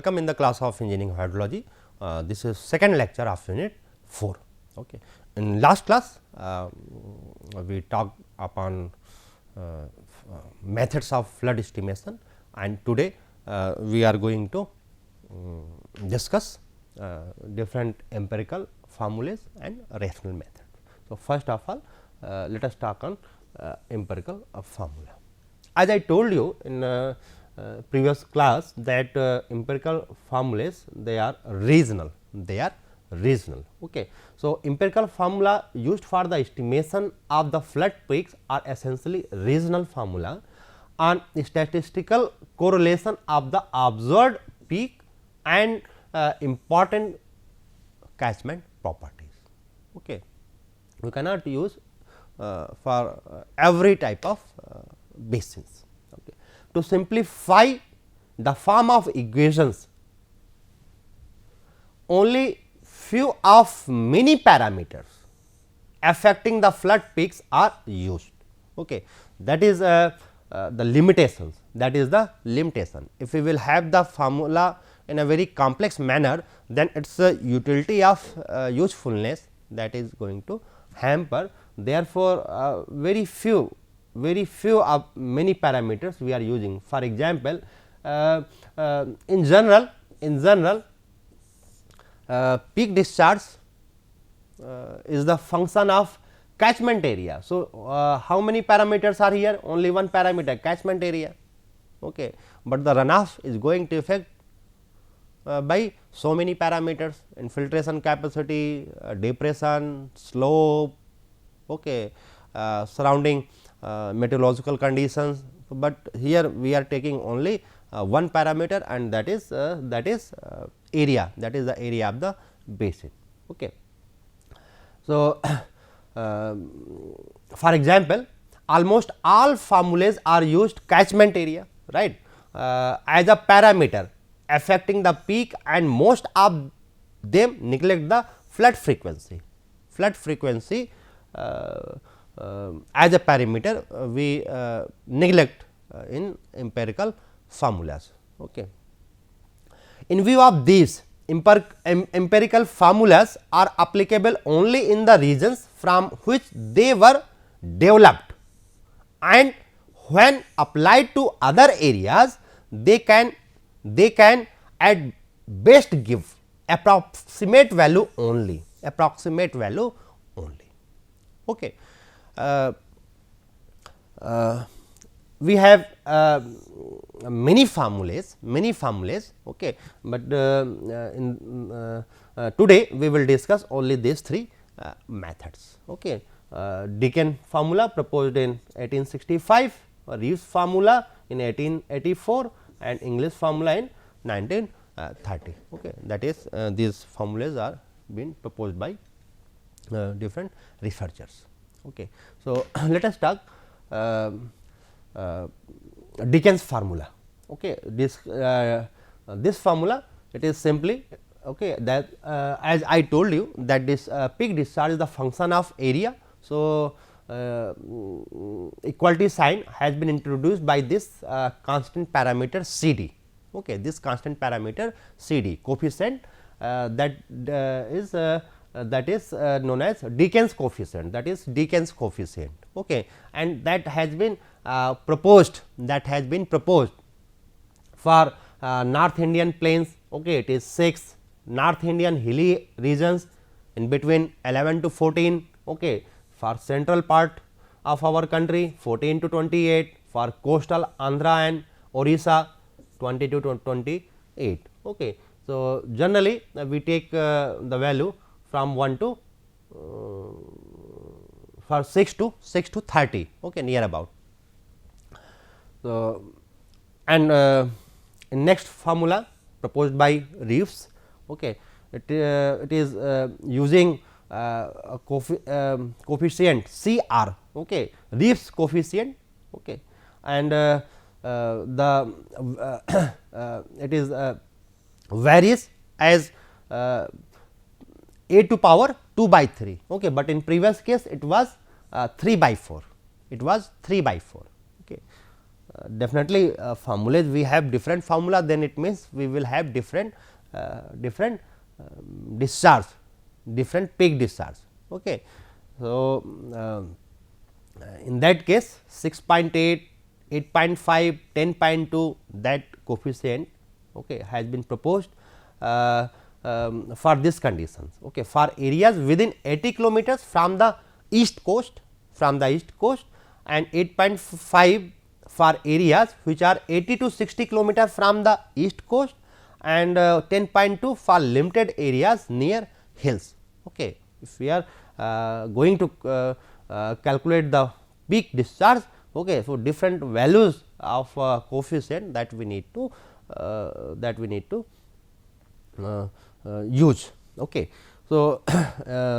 welcome in the class of engineering hydrology. This is second lecture of unit 4. Okay. In last class, we talked upon methods of flood estimation, and today we are going to discuss different empirical formulas and rational methods. So, first of all, let us talk on empirical formula. As I told you in previous class that empirical formulas, they are regional, Okay. So, empirical formula used for the estimation of the flood peaks are essentially regional formula on statistical correlation of the observed peak and important catchment properties. Okay. We cannot use for every type of basins. Okay. To simplify the form of equations, only few of many parameters affecting the flood peaks are used. Okay. That is the limitations, that is the limitation. If we will have the formula in a very complex manner, then its utility of usefulness, that is going to hamper. Therefore, very few of many parameters we are using. For example, in general peak discharge is the function of catchment area. So, how many parameters are here? Only one parameter, catchment area, okay. But the runoff is going to affect by so many parameters: infiltration capacity, depression, slope, okay, surrounding meteorological conditions. But here we are taking only one parameter, and that is area, that is the area of the basin. Okay. So, for example, almost all formulas are used catchment area, right, as a parameter affecting the peak, and most of them neglect the flood frequency. Flood frequency as a parameter we neglect in empirical formulas. Okay. In view of these, empirical formulas are applicable only in the regions from which they were developed, and when applied to other areas, they can at best give approximate value only, Okay. We have many formulas, okay, but today we will discuss only these three methods. Okay. Deakin formula proposed in 1865, Reeves formula in 1884, and English formula in 1930. Okay. That is these formulas are been proposed by different researchers. Okay. So, let us talk Deakin's formula. Okay. This formula, it is simply, okay, that as I told you that this peak discharge is the function of area. So, equality sign has been introduced by this constant parameter C D. Okay. This constant parameter C D coefficient that is known as Deakin's coefficient, that is Deakin's coefficient. Okay. And that has been proposed for North Indian plains. Okay. It is 6 North Indian hilly regions in between 11 to 14. Okay. For central part of our country 14 to 28, for coastal Andhra and Orissa 20 to 28. Okay. So, generally we take the value from 1 to for 6 to 30, okay, near about. So, and next formula proposed by Reeves, okay, it is using coefficient C R, okay, Reeves coefficient, okay, and it is varies as a to power 2 by 3, okay, but in previous case it was 3 by 4, Okay. definitely formulas we have different formula, then it means we will have different discharge, different peak discharge. Okay. So, in that case 6.8, 8.5, 10.2 that coefficient, okay, has been proposed for this conditions, okay, for areas within 80 kilometers from the east coast, and 8.5 for areas which are 80 to 60 kilometers from the east coast, and 10.2 for limited areas near hills. Okay. If we are going to calculate the peak discharge, okay, so different values of coefficient that we need to use. Okay. So,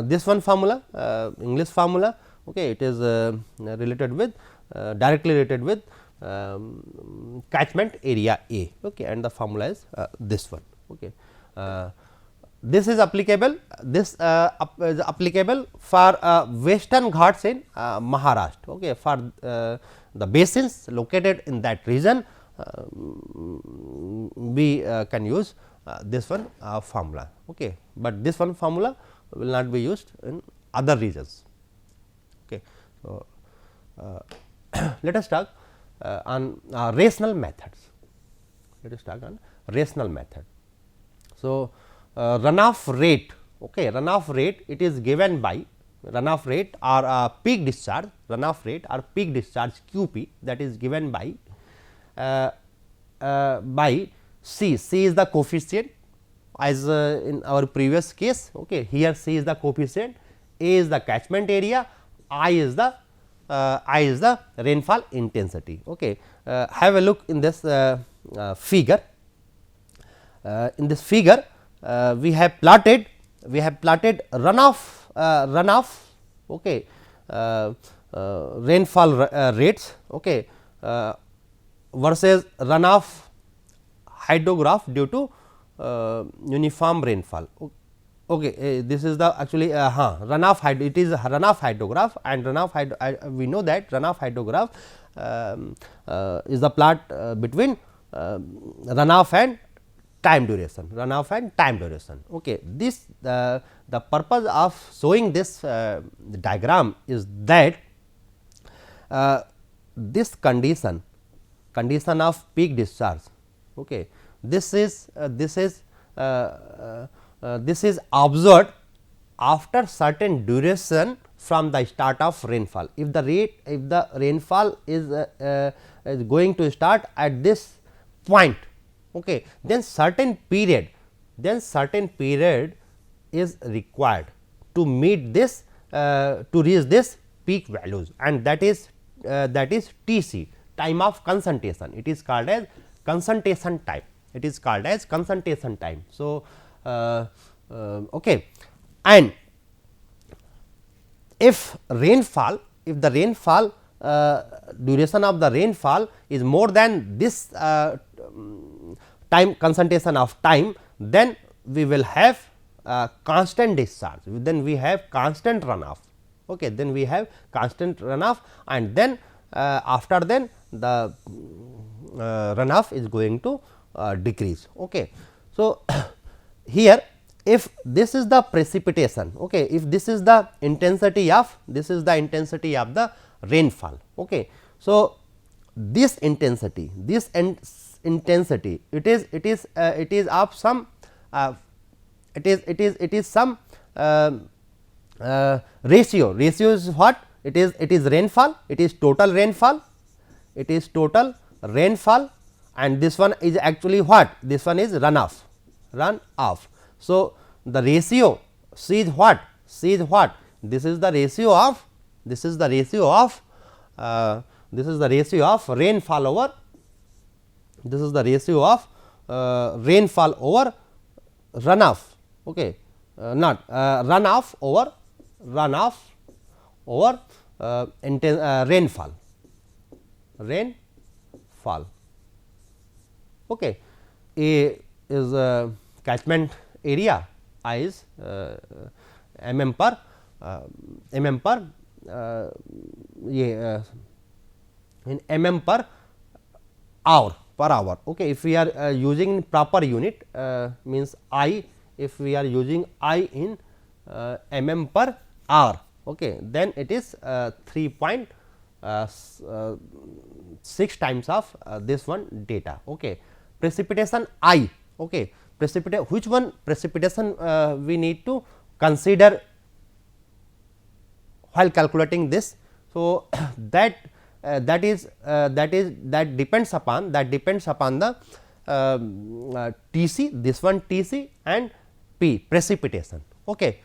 this one formula, English formula, okay, it is related with directly related with catchment area A, okay, and the formula is this one. Okay. This is applicable, this is applicable for western Ghats in Maharashtra, okay, for the basins located in that region. We can use this one formula, okay, but this one formula will not be used in other regions. Okay. So, let us talk on rational methods. Let us talk on rational method. So, runoff rate, okay, runoff rate, it is given by runoff rate or peak discharge, runoff rate or peak discharge QP, that is given by C. C is the coefficient as in our previous case, okay. Here C is the coefficient, A is the catchment area, I is the rainfall intensity. Okay. Have a look in this figure. In this figure, we have plotted runoff okay, rainfall rates, okay, versus runoff hydrograph due to uniform rainfall. Okay, this is the actually runoff hydro, it is runoff hydrograph, and runoff we know that runoff hydrograph is the plot between runoff and time duration, Okay. This the purpose of showing this diagram is that this condition of peak discharge, okay, this is observed after certain duration from the start of rainfall. If the rainfall is going to start at this point, okay, then certain period is required to meet this to reach this peak values, and that is TC, time of concentration. It is called as concentration time. So, okay, and if the rainfall duration of the rainfall is more than this time concentration of time, then we will have constant discharge, then we have constant runoff. Okay, then we have constant runoff, and then after then the runoff is going to decrease. Okay. So, here if this is the precipitation, okay, if this is the intensity of the rainfall. Okay. So, this intensity it is of some it is some ratio is what it is rainfall, it is total rainfall, and this one is actually what, this one is runoff. So, the ratio C is what, this is the ratio of rainfall over, runoff. Okay. Not runoff over rainfall. Okay. A is catchment area, I is mm per in mm per hour per hour. Okay. If we are using proper unit means I, if we are using I in mm per hour, okay, then it is 3.6 times of this one data. Okay. Precipitation I, okay, which one precipitation we need to consider while calculating this. So, that depends upon the T c, this one T c and P, precipitation. Okay.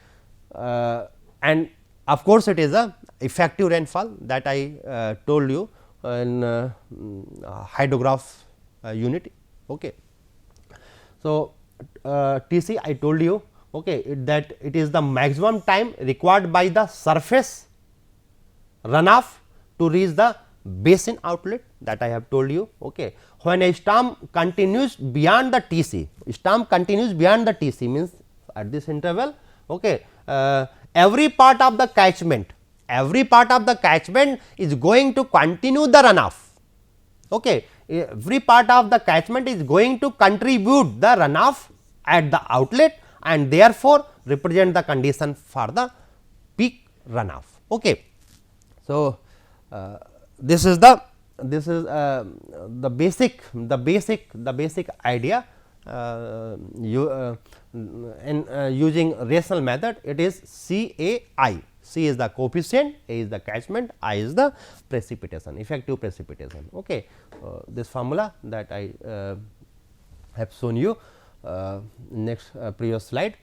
And of course, it is a effective rainfall that I told you in hydrograph unit. Okay. So, T c I told you, okay, that it is the maximum time required by the surface runoff to reach the basin outlet, that I have told you. Okay. When a storm continues beyond the T c, means at this interval, okay, every part of the catchment is going to continue the runoff. Okay. Every part of the catchment is going to contribute the runoff at the outlet, and therefore, represent the condition for the peak runoff. Okay. So, this is the basic idea in using rational method. It is C A I. C is the coefficient, A is the catchment, I is the precipitation, effective precipitation. Okay. This formula that I have shown you next previous slide.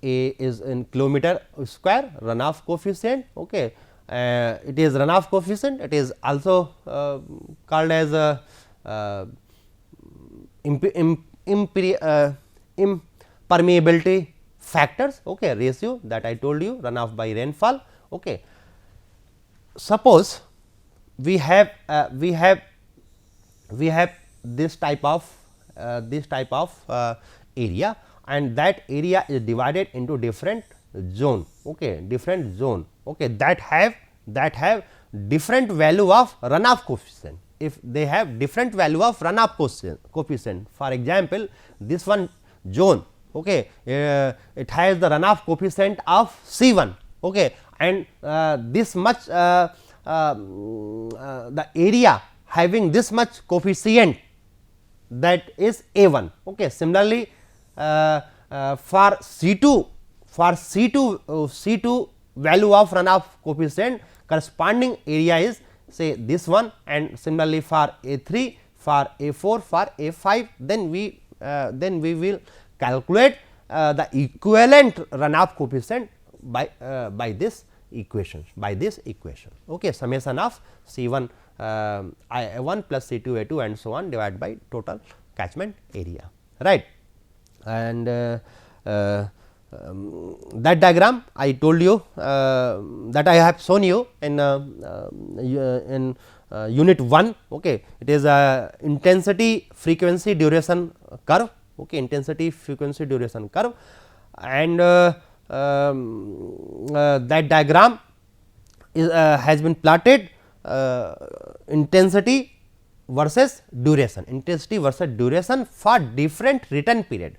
A is in kilometer square, runoff coefficient. Okay. It is runoff coefficient, it is also called as impermeability factors, okay, ratio that I told you, runoff by rainfall. Okay. Suppose we have this type of area, and that area is divided into different zone, okay, different zone, okay, that have different value of runoff coefficient. If they have different value of runoff coefficient, for example, this one zone, okay, it has the runoff coefficient of C1, okay, and this much the area having this much coefficient, that is A1. Okay. Similarly, for C2 value of runoff coefficient, corresponding area is say this one, and similarly for A3, for A4, for A5, then we will calculate the equivalent runoff coefficient by this equation, okay, summation of C1 I1 plus C2 A2 and so on divided by total catchment area, right. And that diagram I told you that I have shown you in unit 1. Okay. It is a intensity frequency duration curve, okay, intensity frequency duration curve, and that diagram is has been plotted intensity versus duration, for different return period,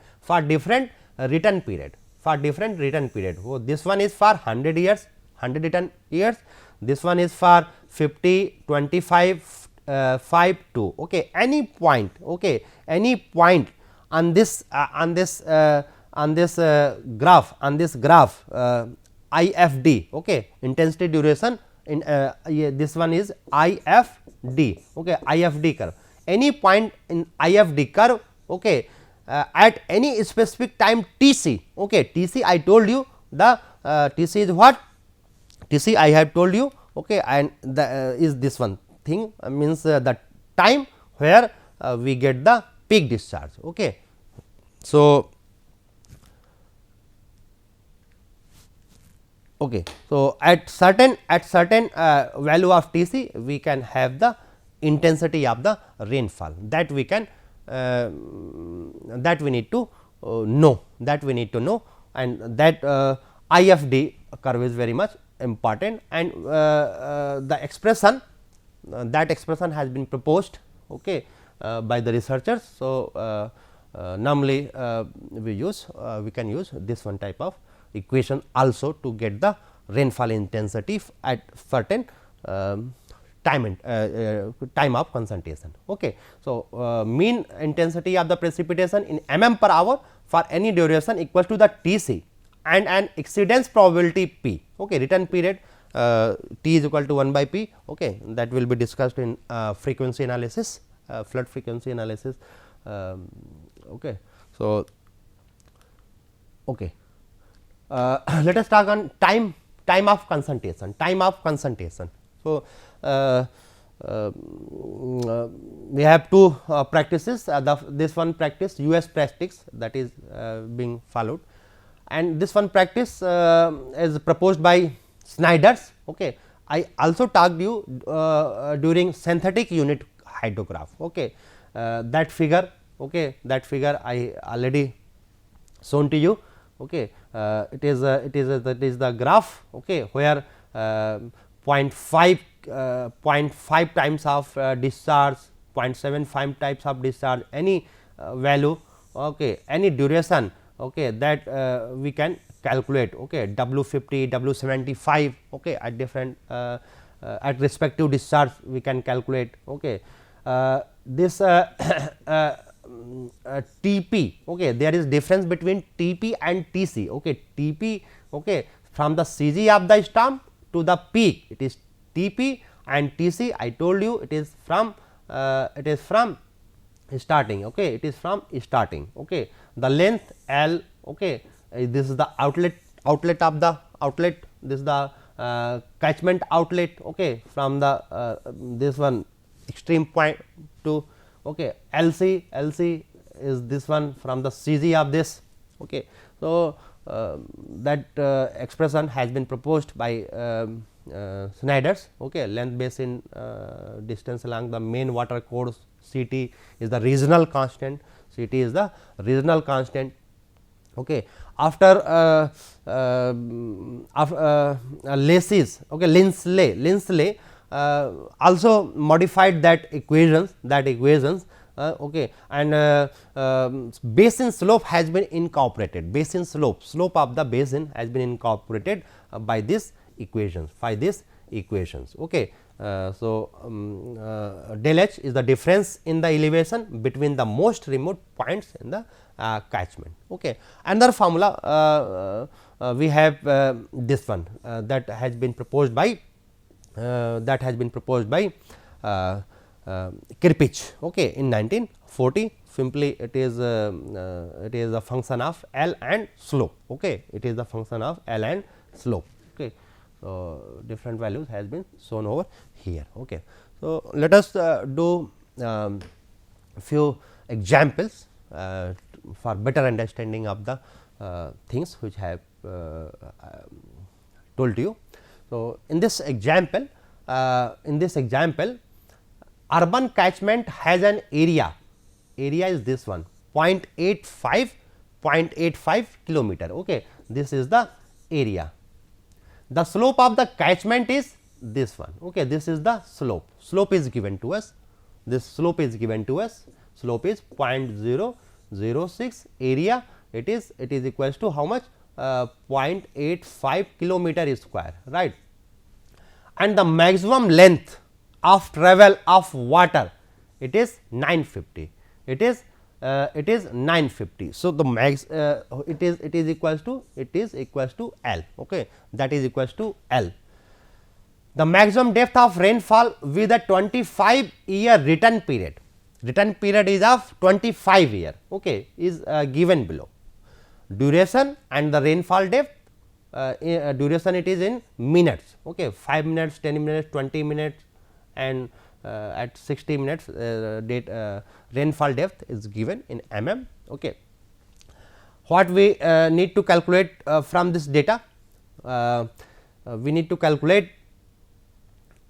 Oh, this one is for 100 years, 100 return years, this one is for 50, 25, 5 2. Okay. Any point, okay, any point on this graph, IFD, okay, intensity duration in this one is IFD, okay, IFD curve. Any point in IFD curve, okay, at any specific time Tc, okay, Tc I told you, the Tc is what? Tc I have told you, okay, and the is this one thing, means the time where we get the peak discharge. Okay. So, okay. So, at certain value of Tc, we can have the intensity of the rainfall, that we can that we need to know, and that IFD curve is very much important, and the expression, that expression has been proposed, okay, by the researchers. So, normally we can use this one type of equation also to get the rainfall intensity at certain time of concentration. Okay. So, mean intensity of the precipitation in mm per hour for any duration equals to the T c and an exceedance probability P. Okay. Return period T is equal to 1 by P. Okay. That will be discussed in frequency analysis, flood frequency analysis. Okay. So, okay. Let us talk on time of concentration. So, we have two practices, this one practice US practice that is being followed, and this one practice is proposed by Snyder's. Okay. I also talked you during synthetic unit hydrograph. Okay. That figure, okay, that figure I already shown to you. Okay. It is the graph, okay, where 0.5 times of discharge, 0.75 types of discharge, any value, okay, any duration, okay, that we can calculate, okay, W 50, W 75, okay, at different at respective discharge we can calculate. Okay. This TP, okay, there is difference between TP and TC. Okay. TP, okay, from the CG of the storm to the peak, it is TP, and TC I told you it is from starting. Okay. It is from starting. Okay. The length L, okay, this is the outlet of the outlet, this is the catchment outlet, okay, from the this one extreme point to, okay, LC is this one from the CG of this. Okay. So, that expression has been proposed by Snyder's. Okay. Length basin distance along the main water course, CT is the regional constant, CT is the regional constant. Okay. After Lacey's, okay, Lindsley also modified that equations, okay, and basin slope has been incorporated, slope of the basin has been incorporated by these equations, okay. So, del H is the difference in the elevation between the most remote points in the catchment. Okay. Another formula we have this one that has been proposed by Kirpich, okay, in 1940. Simply it is a function of L and slope. Okay. It is a function of L and slope. Okay. So, different values has been shown over here. Okay. So, let us do few examples for better understanding of the things which I have told you. So, in this example, urban catchment has an area is this one 0.85 kilometer. Okay. This is the area. The slope of the catchment is this one. Okay. This is the slope. Slope is given to us. This slope is given to us. Slope is 0.006. Area it is equals to how much? 0.85 kilometer square, right? And the maximum length of travel of water, it is 950. It is 950. So, the max it is equals to L. Okay. That is equals to L. The maximum depth of rainfall with a 25-year return period is of 25 year, okay, is given below. Duration and the rainfall depth, duration it is in minutes, okay, 5 minutes, 10 minutes, 20 minutes, and at 60 minutes rainfall depth is given in mm. Okay. What we need to calculate from this data? We need to calculate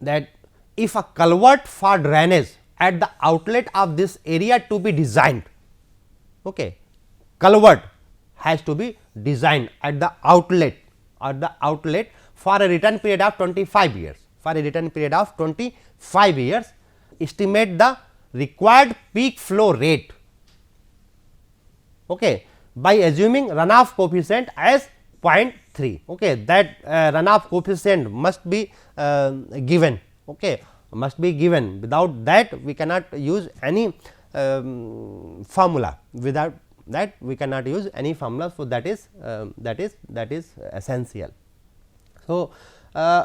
that if a culvert for drainage at the outlet of this area to be designed, okay, culvert has to be designed at the outlet for a return period of 25 years. Estimate the required peak flow rate, okay, by assuming runoff coefficient as 0.3. Okay, that runoff coefficient must be given, okay, must be given. Without that we cannot use any formula, without that we cannot use any formula. So, that is essential. So,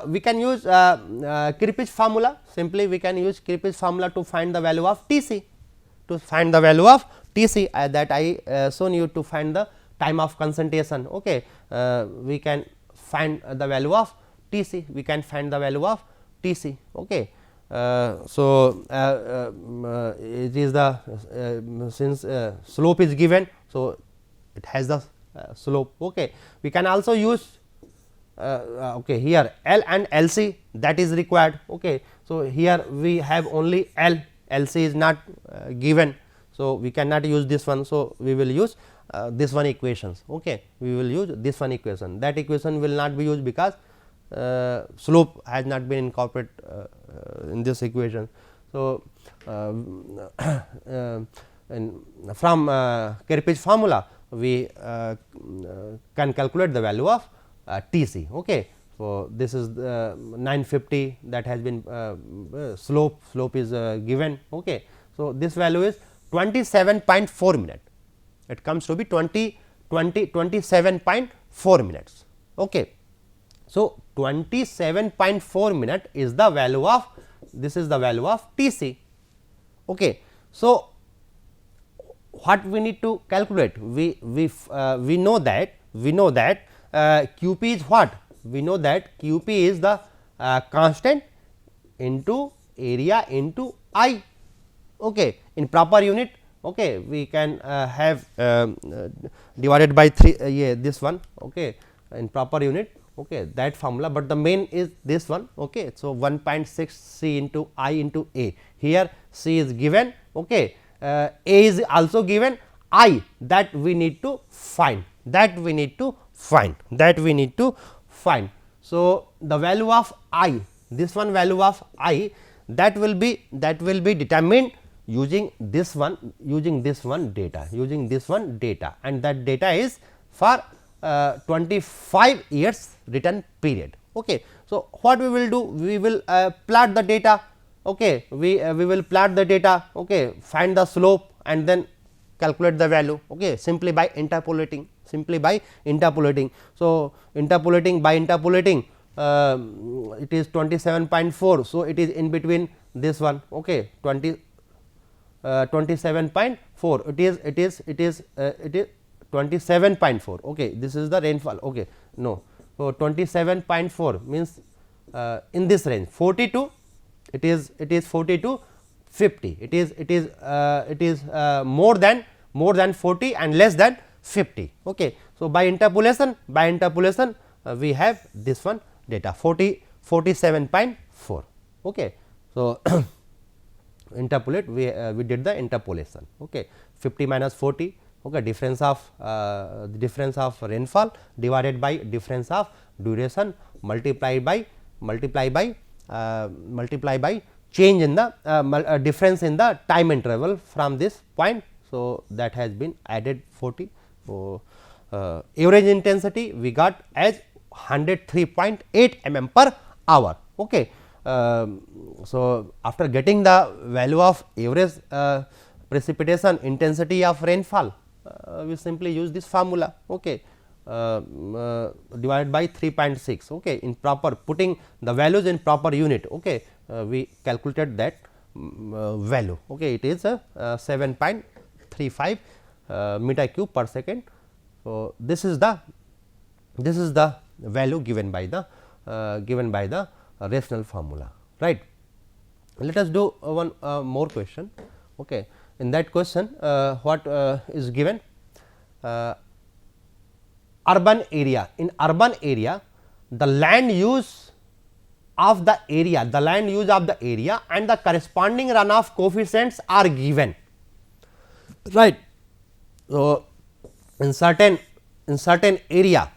we can use Kirpich formula. Simply we can use Kirpich formula to find the value of T c, to find the value of T c that I shown you to find the time of concentration. Okay. We can find the value of T c, we can find the value of T c. Okay. So, it is the since slope is given. So, it has the slope. Okay. We can also use okay, here L and L c, that is required. Okay. So, here we have only L, L c is not given. So, we cannot use this one. So, we will use this one equations. Okay. We will use this one equation, that equation will not be used because slope has not been incorporated in this equation. So, from Kirpich formula we can calculate the value of T c. Okay. So, this is 950 that has been slope is given. Okay. So, this value is 27.4 minute, it comes to be 27.4 minutes. Okay. So, 27.4 minute is the value of, this is the value of T c. Okay. So, what we need to calculate? We know that Q p is what? We know that Q p is the constant into area into I. Okay. In proper unit, okay, we can have divided by 3 this one, okay, in proper unit, okay, that formula, but the main is this one. Okay. So, 1.6 C into I into A, here C is given, okay, A is also given, I that we need to find, that we need to find, that we need to find. So, the value of I, this one value of I, that will be determined using this one data, and that data is for 25 years return period. Okay. So, what we will do? We will plot the data. Okay. We will plot the data. Okay. Find the slope and then calculate the value. Okay. Simply by interpolating. So, interpolating by interpolating, it is 27.4. So, it is in between this one. Okay. 27.4, it is 27.4. Okay. This is the rainfall. Okay. No. So, 27.4 means in this range 40 to, it is 40 to 50, it is more than 40 and less than 50. Okay. So, by interpolation we have this one data 47.4. Okay. So, interpolate, we did the interpolation. Okay. 50 minus 40, okay, difference of rainfall divided by difference of duration multiply by change in the difference in the time interval from this point. So, that has been added 40. So, average intensity we got as 103.8 mm per hour. Okay. So, after getting the value of average precipitation intensity of rainfall, we simply use this formula. Okay. Divided by 3.6. Okay. In proper, putting the values in proper unit. Okay. We calculated that value. Okay. It is 7.35 meter cube per second. So, this is the value given by the rational formula, right. Let us do one more question. Okay. In that question, what is given? Urban area. In urban area, the land use of the area, and the corresponding runoff coefficients are given, right. So, in certain area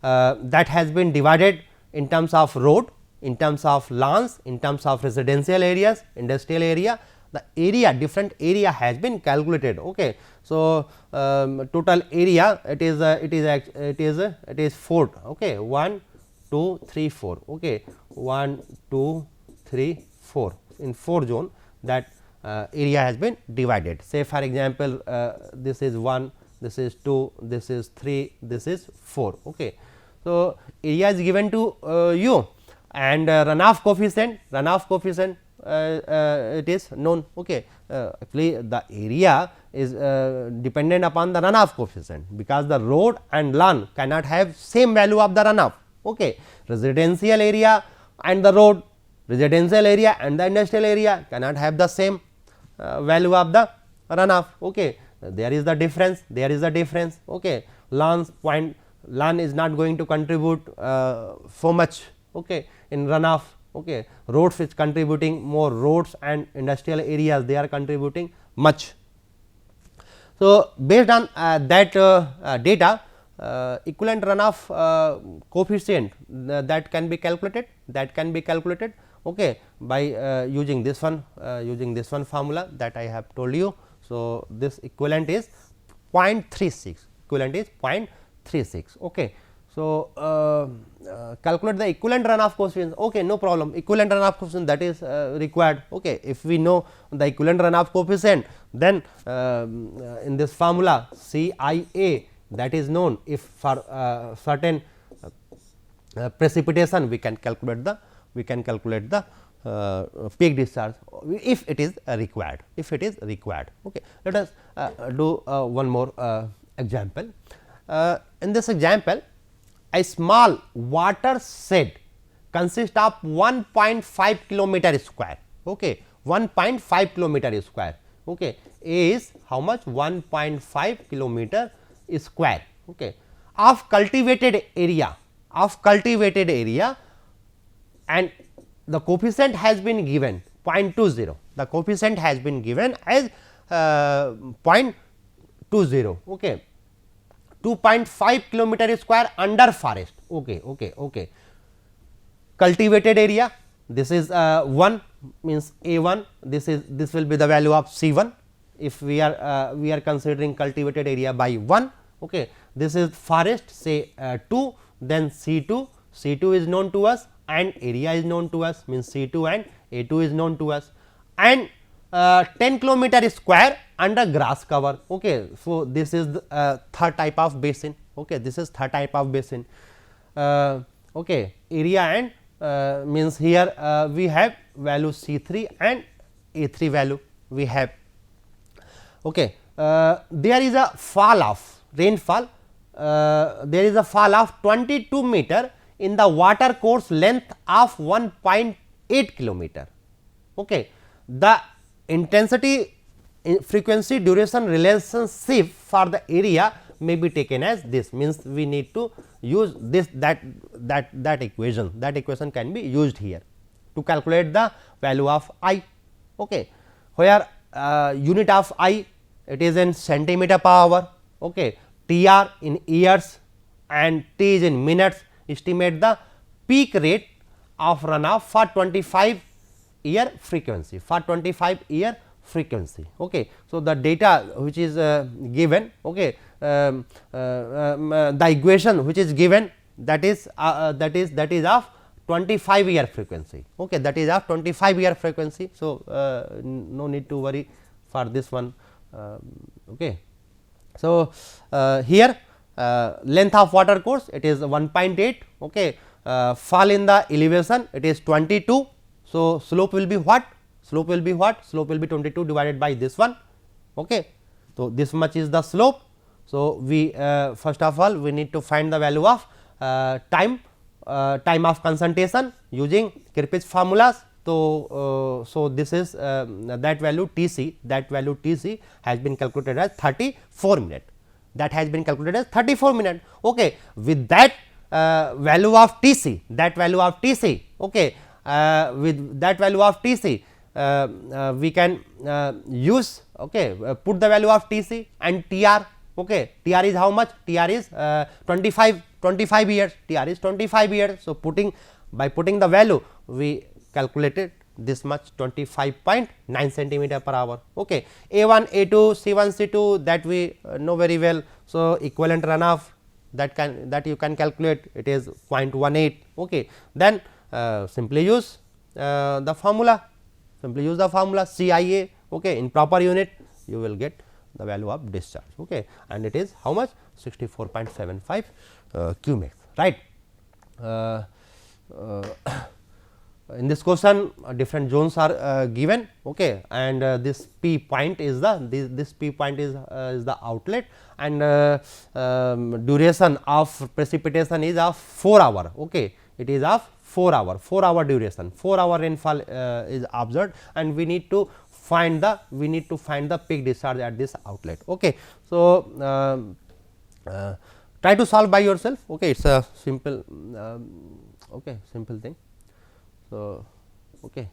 that has been divided in terms of road, in terms of lawns, in terms of residential areas, industrial area, the area, different area has been calculated. Okay. So, total area it is 4. Okay. 1, 2, 3, 4. Okay. 1, 2, 3, 4 in 4 zone, that area has been divided. Say for example, this is 1, this is 2, this is 3, this is 4. Okay. So, area is given to you, and runoff coefficient it is known. Okay. Actually, the area is dependent upon the runoff coefficient, because the road and lawn cannot have same value of the runoff. Okay. Residential area and the road, residential area and the industrial area cannot have the same value of the runoff. Okay. There is the difference, Okay. Lawn is not going to contribute so much, okay, in runoff. Okay. Roads is contributing more, roads and industrial areas they are contributing much. So, based on that data, equivalent runoff coefficient that can be calculated, okay, by using this one formula that I have told you. So, this equivalent is 0.36, okay. So, calculate the equivalent runoff coefficient, okay, no problem, equivalent runoff coefficient that is required. Okay. If we know the equivalent runoff coefficient, then in this formula CIA, that is known. If for certain precipitation we can calculate the peak discharge if it is required. Okay. Let us do one more example. In this example, a small water shed consists of 1.5 kilometer square. Okay. 1.5 kilometer square. Okay. A is how much? 1.5 kilometer square, okay, of cultivated area, and the coefficient has been given 0.20. The coefficient has been given as 0.20. Okay. 2.5 kilometer square under forest. Okay. Cultivated area, this is 1, means A1, this will be the value of C1 if we are considering cultivated area by 1. Okay. This is forest, say 2, then C2 is known to us and area is known to us, means C2 and A2 is known to us, and 10 kilometer square under grass cover. Okay. So, this is the third type of basin. Okay. This is third type of basin. Okay. Area and means here we have value C3 and A3 value we have. Okay. There is a fall of rainfall, there is a fall of 22 meter in the water course length of 1.8 kilometer. Okay. The intensity, frequency, duration relationship for the area may be taken as this, means we need to use this that equation, can be used here to calculate the value of I. Okay. Where unit of I, it is in centimeter per hour, okay, TR in years and T is in minutes. Estimate the peak rate of runoff for 25 year frequency, Okay. So, the data which is given, okay, the equation which is given, that is of 25 year frequency. Okay. That is of 25 year frequency. So, no need to worry for this one. Okay. So, here length of water course, it is 1.8. Okay. Fall in the elevation, it is 22. So, slope will be what? Slope will be 22 divided by this one. Okay. So, this much is the slope. So, we first of all we need to find the value of time of concentration using Kirchhoff's formulas. So, this is that value T c, has been calculated as 34 minutes. Okay. With that value of T c, okay, with that value of T c, we can use, okay, put the value of T c and T r. Okay. T r is how much? T r is 25 years. So, putting by putting the value we calculated this much 25.9 centimeter per hour. Okay. A1, A2, C1, C2 that we know very well. So, equivalent runoff that you can calculate, it is 0.18. Okay. Then simply use the formula, CIA. Okay. In proper unit you will get the value of discharge, okay, and it is how much 64.75 cumex, right. In this question different zones are given, okay, and this P point is this P point is the outlet, and duration of precipitation is of 4 hour, okay, it is of 4 hour duration, 4 hour rainfall is observed, and we need to find the peak discharge at this outlet, okay. So, try to solve by yourself, okay, it is a simple simple thing. So, okay.